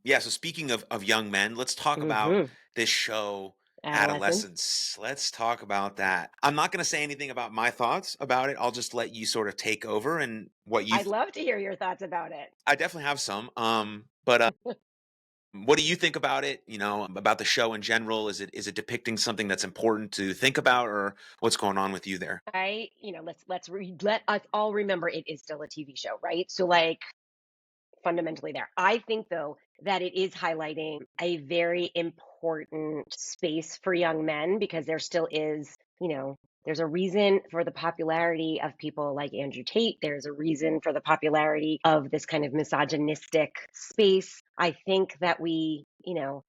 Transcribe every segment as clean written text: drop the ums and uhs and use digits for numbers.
Yeah, so speaking of young men, let's talk about Hmm. this show, Adolescence. Adolescence. Let's talk about that. I'm not gonna say anything about my thoughts about it. I'll just let you sort of take over and what you I'd love to hear your thoughts about it. I definitely have some. But what do you think about it? About the show in general? Is it depicting something that's important to think about, or what's going on with you there? Let us all remember it is still a TV show, right? So like fundamentally there. I think though that it is highlighting a very important space for young men because there still is, there's a reason for the popularity of people like Andrew Tate. There's a reason for the popularity of this kind of misogynistic space. I think that we,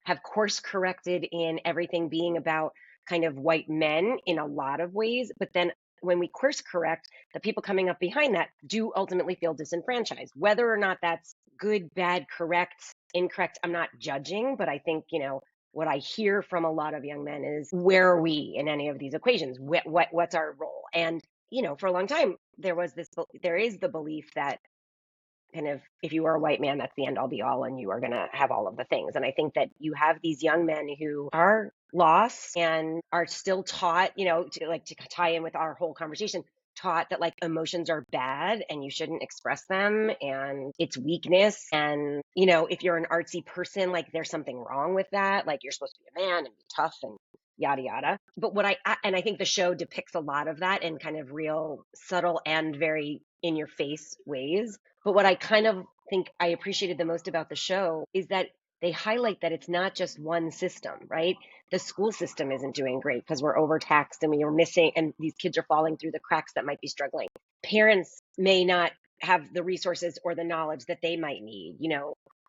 have course corrected in everything being about kind of white men in a lot of ways, but then when we course correct, the people coming up behind that do ultimately feel disenfranchised. Whether or not that's good, bad, correct, incorrect, I'm not judging, but I think, what I hear from a lot of young men is where are we in any of these equations? What's our role? And, for a long time, there is the belief that kind of if you are a white man, that's the end all be all, and you are going to have all of the things. And I think that you have these young men who are lost and are still taught, to tie in with our whole conversation, taught that like emotions are bad and you shouldn't express them and it's weakness. And, if you're an artsy person, like there's something wrong with that. Like you're supposed to be a man and be tough and yada yada. But and I think the show depicts a lot of that in kind of real subtle and very in your face ways. But what I kind of think I appreciated the most about the show is that they highlight that it's not just one system, right? The school system isn't doing great because we're overtaxed and we are missing, and these kids are falling through the cracks that might be struggling. Parents may not have the resources or the knowledge that they might need,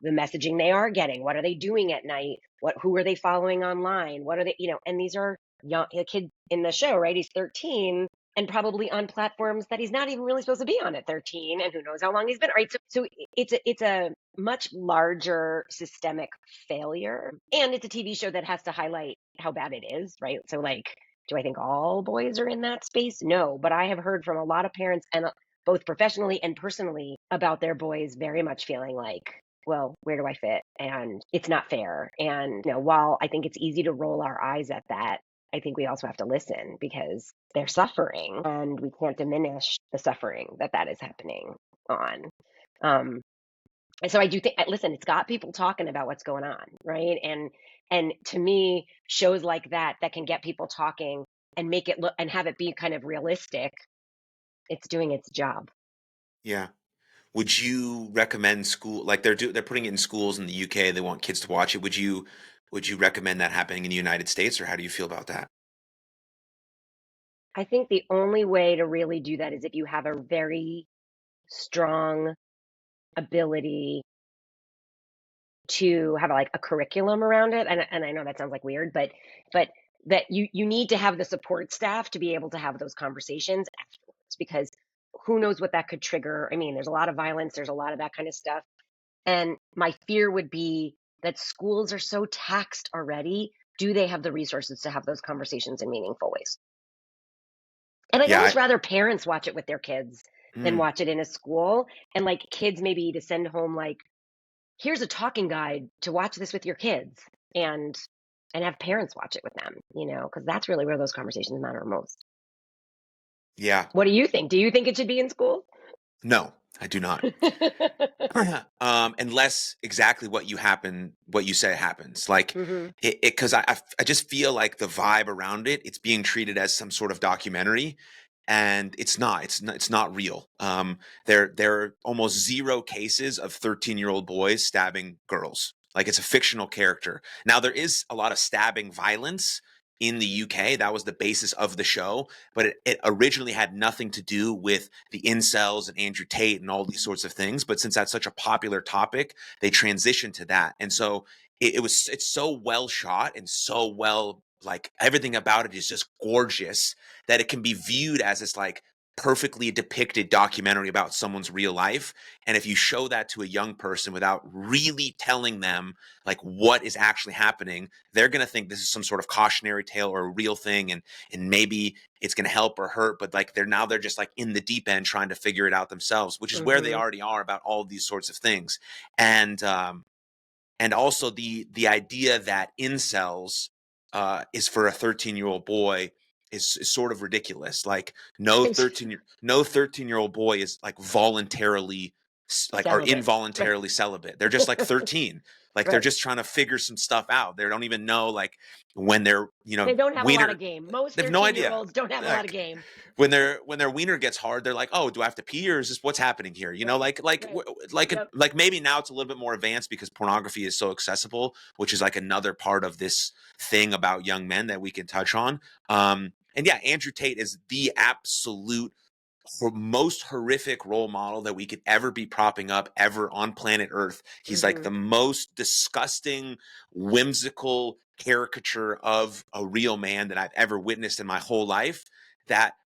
the messaging they are getting. What are they doing at night? Who are they following online? What are they, and these are young, a kid in the show, right? He's 13 and probably on platforms that he's not even really supposed to be on at 13 and who knows how long he's been, right? So it's a much larger systemic failure, and it's a TV show that has to highlight how bad it is, right? So like, do I think all boys are in that space? No, but I have heard from a lot of parents and both professionally and personally about their boys very much feeling like, well, where do I fit? And it's not fair. And while I think it's easy to roll our eyes at that, I think we also have to listen because they're suffering and we can't diminish the suffering that is happening on. Um, and so I do think, listen, it's got people talking about what's going on, right? And to me, shows like that can get people talking and make it look and have it be kind of realistic. It's doing its job. Yeah. Would you recommend school like they're putting it in schools in the UK, they want kids to watch it. Would you recommend that happening in the United States, or how do you feel about that? I think the only way to really do that is if you have a very strong ability to have like a curriculum around it. And I know that sounds like weird, but that you need to have the support staff to be able to have those conversations afterwards because who knows what that could trigger. I mean, there's a lot of violence, there's a lot of that kind of stuff. And my fear would be that schools are so taxed already. Do they have the resources to have those conversations in meaningful ways? And I'd Yeah, almost rather parents watch it with their kids than mm, watch it in a school. And like kids maybe to send home like, here's a talking guide to watch this with your kids and have parents watch it with them, because that's really where those conversations matter most. yeah. What do you think? Do you think it should be in school? No, I do not. Unless exactly what you say happens. Like Hmm. because I just feel like the vibe around it's being treated as some sort of documentary, and it's not real. There are almost zero cases of 13-year-old boys stabbing girls. Like it's a fictional character. Now there is a lot of stabbing violence in the UK. That was the basis of the show, but it originally had nothing to do with the incels and Andrew Tate and all these sorts of things. But since that's such a popular topic, they transitioned to that. And so it's so well shot and so well, like everything about it is just gorgeous that it can be viewed as this like perfectly depicted documentary about someone's real life. And if you show that to a young person without really telling them like what is actually happening, they're going to think this is some sort of cautionary tale or a real thing, and maybe it's going to help or hurt, but like they're just like in the deep end trying to figure it out themselves, which is where they Hmm. already are about all of these sorts of things. And and also the idea that incels is for a 13-year-old boy is sort of ridiculous. Like no 13-year-old boy is like voluntarily like are Celibate. Right. involuntarily celibate. They're just like 13. Like they're Right. just trying to figure some stuff out. They don't even know like when they're, They don't have a lot wiener. of game. Most They have no 13-year idea. olds don't have a lot of Like game. when their wiener gets hard, they're like, "Oh, do I have to pee, or is this what's happening here?" You know, Right. Right. Yep. like maybe now it's a little bit more advanced because pornography is so accessible, which is like another part of this thing about young men that we can touch on. And yeah, Andrew Tate is the absolute most horrific role model that we could ever be propping up ever on planet Earth. He's like Mhm. the most disgusting, whimsical caricature of a real man that I've ever witnessed in my whole life.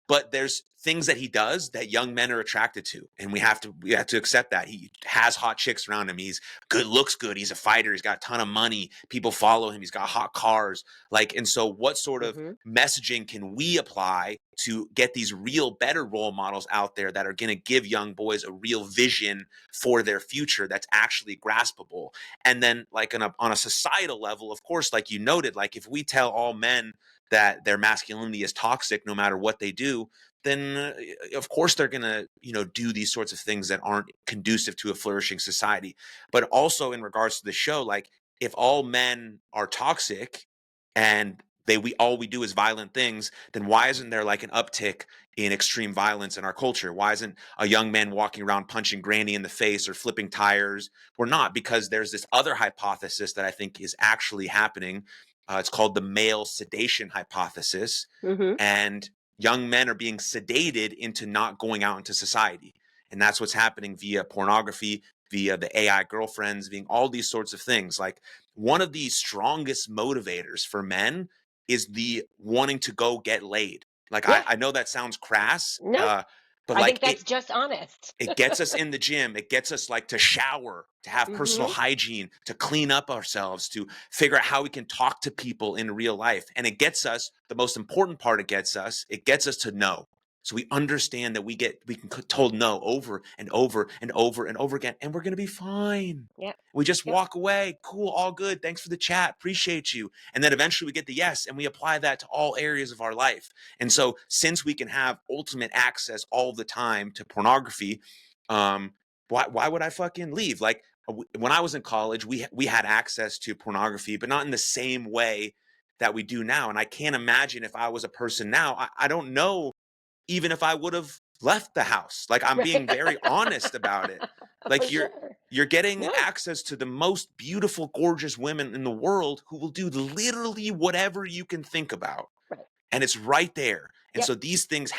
But there's things that he does that young men are attracted to, and we have to accept that. He has hot chicks around him. He's good, looks good. He's a fighter. He's got a ton of money. People follow him. He's got hot cars. Like, and so what sort of Mhm. messaging can we apply to get these real better role models out there that are going to give young boys a real vision for their future that's actually graspable? And then like on a societal level, of course, like you noted, like if we tell all men that their masculinity is toxic no matter what they do, then of course they're going to, do these sorts of things that aren't conducive to a flourishing society. But also in regards to the show, like if all men are toxic and we all we do is violent things, then why isn't there like an uptick in extreme violence in our culture? Why isn't a young man walking around punching granny in the face or flipping tires? We're not, because there's this other hypothesis that I think is actually happening. It's called the male sedation hypothesis, Mhm. and young men are being sedated into not going out into society, and that's what's happening via pornography, via the AI girlfriends, being all these sorts of things. Like one of the strongest motivators for men is the wanting to go get laid. Like Yeah. I know that sounds crass, No. but I think like that's just honest. it gets us in the gym. It gets us like to shower, to have personal Mhm. hygiene, to clean up ourselves, to figure out how we can talk to people in real life. And it gets us, the most important part, it gets us to know. So we understand that we can told no over and over and over and over again, and we're going to be fine. Yep. We just Yep. walk away. Cool, all good. Thanks for the chat. Appreciate you. And then eventually we get the yes, and we apply that to all areas of our life. And so since we can have ultimate access all the time to pornography, um, why would I fucking leave? Like when I was in college, we had access to pornography, but not in the same way that we do now. And I can't imagine if I was a person now. I don't know even if I would have left the house. Like I'm Right. being very honest about it. For Like sure. you're getting Yeah. access to the most beautiful, gorgeous women in the world who will do literally whatever you can think about, Right. and it's right there. And Yep. so these things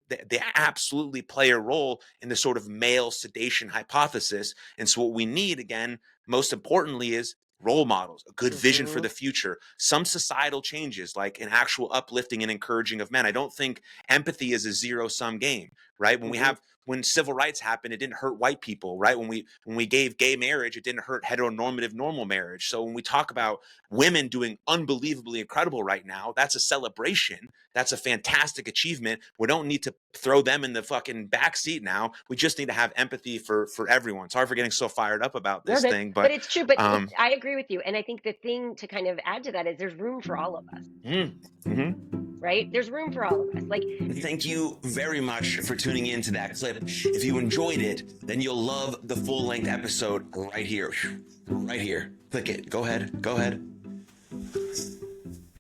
they absolutely play a role in the sort of male sedation hypothesis. And so what we need, again, most importantly, is role models, a good vision for Mhm. the future, some societal changes, like an actual uplifting and encouraging of men. I don't think empathy is a zero-sum game, right? Mhm. When civil rights happened, it didn't hurt white people, right? When we gave gay marriage, it didn't hurt heteronormative normal marriage. So when we talk about women doing unbelievably incredible right now, that's a celebration. That's a fantastic achievement. We don't need to throw them in the fucking back seat now. We just need to have empathy for everyone. Sorry for getting so fired up about No, this that thing, but but it's true, but it um I agree with you, and I think the thing to kind of add to that is there's room for all of us, mm-hmm. right? There's room for all of us. Like, Thank you very much for tuning in to that clip. If you enjoyed it, then you'll love the full length episode right here. Right here. Click it. Go ahead. Go ahead.